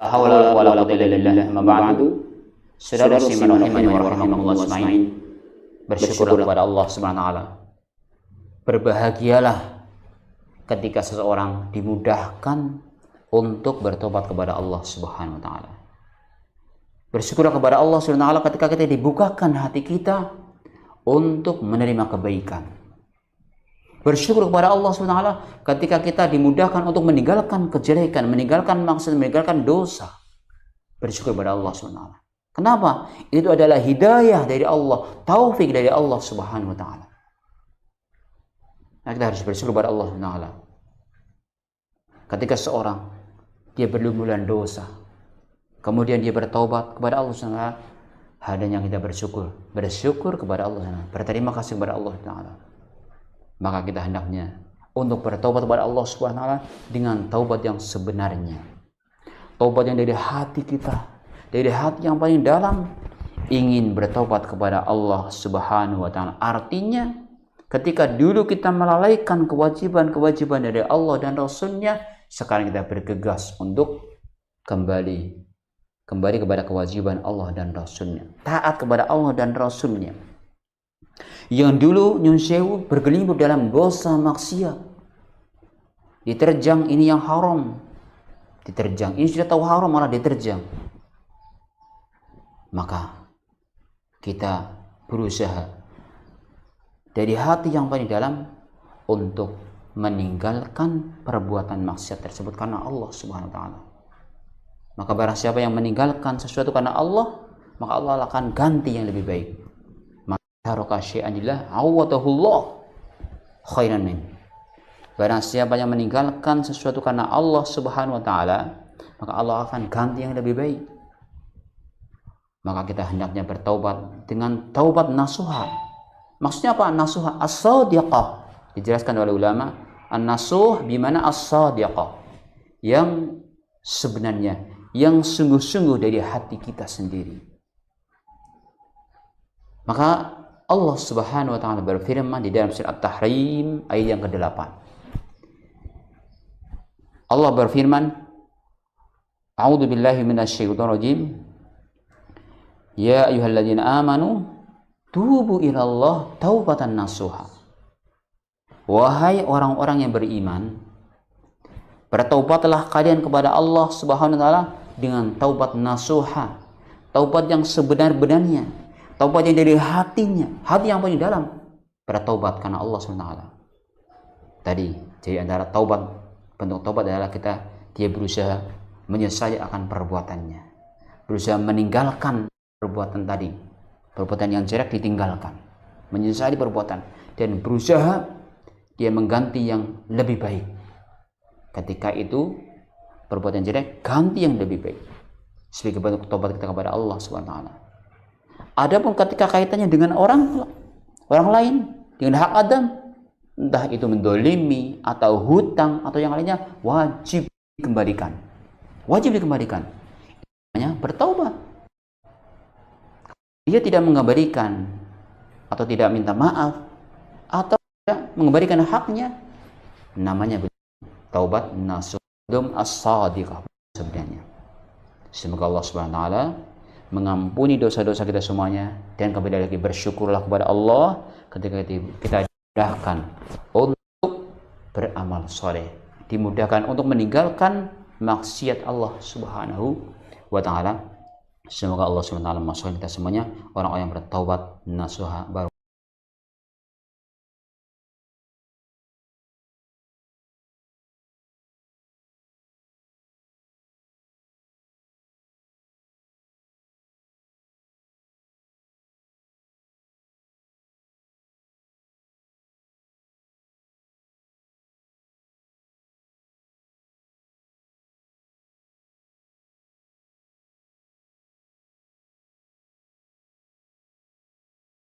La haula wala quwwata illa billah. Amma ba'du. Saudara muslimin rahimani wa rahimakumullah ajma'in. Bersyukurlah kepada Allah Subhanahu wa taala. Berbahagialah ketika seseorang dimudahkan untuk bertobat kepada Allah Subhanahu wa taala. Bersyukurlah kepada Allah Subhanahu wa taala ketika kita dibukakan hati kita untuk menerima kebaikan. Bersyukur kepada Allah Subhanahu wa taala ketika kita dimudahkan untuk meninggalkan kejelekan, meninggalkan maksiat, meninggalkan dosa. Bersyukur kepada Allah Subhanahu wa taala. Kenapa? Itu adalah hidayah dari Allah, taufik dari Allah Subhanahu wa taala. Nah, kita harus bersyukur kepada Allah Subhanahu wa taala. Ketika seorang dia berlumuran dosa, kemudian dia bertaubat kepada Allah Subhanahu wa taala, hadanya kita bersyukur kepada Allah Subhanahu wa taala, berterima kasih kepada Allah Subhanahu wa taala. Maka kita hendaknya untuk bertaubat kepada Allah Subhanahu wa taala dengan taubat yang sebenarnya. Taubat yang dari hati kita, dari hati yang paling dalam, ingin bertaubat kepada Allah Subhanahu wa taala. Artinya ketika dulu kita melalaikan kewajiban-kewajiban dari Allah dan Rasul-Nya, sekarang kita bergegas untuk kembali kepada kewajiban Allah dan Rasul-Nya. Taat kepada Allah dan Rasul-Nya. Yang dulu nyun sewu bergelimur dalam dosa maksiat, diterjang ini yang haram, diterjang ini sudah tahu haram malah diterjang. Maka kita berusaha dari hati yang paling dalam untuk meninggalkan perbuatan maksiat tersebut karena Allah Subhanahu wa taala. Maka barang siapa yang meninggalkan sesuatu karena Allah, maka Allah akan ganti yang lebih baik. Taraka syai'an lillah awwadahullah khairan min. Barang siapa yang meninggalkan sesuatu karena Allah Subhanahu wa taala, maka Allah akan ganti yang lebih baik. Maka kita hendaknya bertaubat dengan taubat nasuha. Maksudnya apa nasuha? As-sadiqah. Dijelaskan oleh ulama, an-nasuh bimana as-sadiqah. Yang sebenarnya, yang sungguh-sungguh dari hati kita sendiri. Maka Allah Subhanahu wa taala berfirman di dalam surat At-Tahrim ayat yang ke-8. Allah berfirman, A'udzu billahi minasyaitonir rajim. Ya ayyuhalladzina amanu tubu ilallah taubatan nasuha. Wahai orang-orang yang beriman, bertaubatlah kalian kepada Allah Subhanahu wa taala dengan taubat nasuha, taubat yang sebenar-benarnya. Taubat yang dari hatinya, hati yang paling dalam, bertaubat karena Allah SWT. Tadi, jadi antara taubat, bentuk taubat adalah dia berusaha menyesali akan perbuatannya, berusaha meninggalkan perbuatan tadi, perbuatan yang jelek ditinggalkan, menyesali perbuatan, dan berusaha dia mengganti yang lebih baik. Ketika itu perbuatan jelek, ganti yang lebih baik sebagai bentuk taubat kita kepada Allah SWT. Adapun ketika kaitannya dengan orang lain, dengan hak Adam, entah itu mendolimi atau hutang atau yang lainnya, wajib dikembalikan. Wajib dikembalikan. Namanya bertaubat. Dia tidak mengembalikan atau tidak minta maaf atau tidak mengembalikan haknya, namanya taubat nasuh as-sadiqah sebenarnya. Semoga Allah Subhanahu wa taala mengampuni dosa-dosa kita semuanya, dan kembali lagi bersyukurlah kepada Allah ketika kita dimudahkan untuk beramal soleh, dimudahkan untuk meninggalkan maksiat Allah Subhanahu wa taala. Semoga Allah Subhanahu wa taala masukkan kita semuanya orang-orang yang bertaubat nasuha.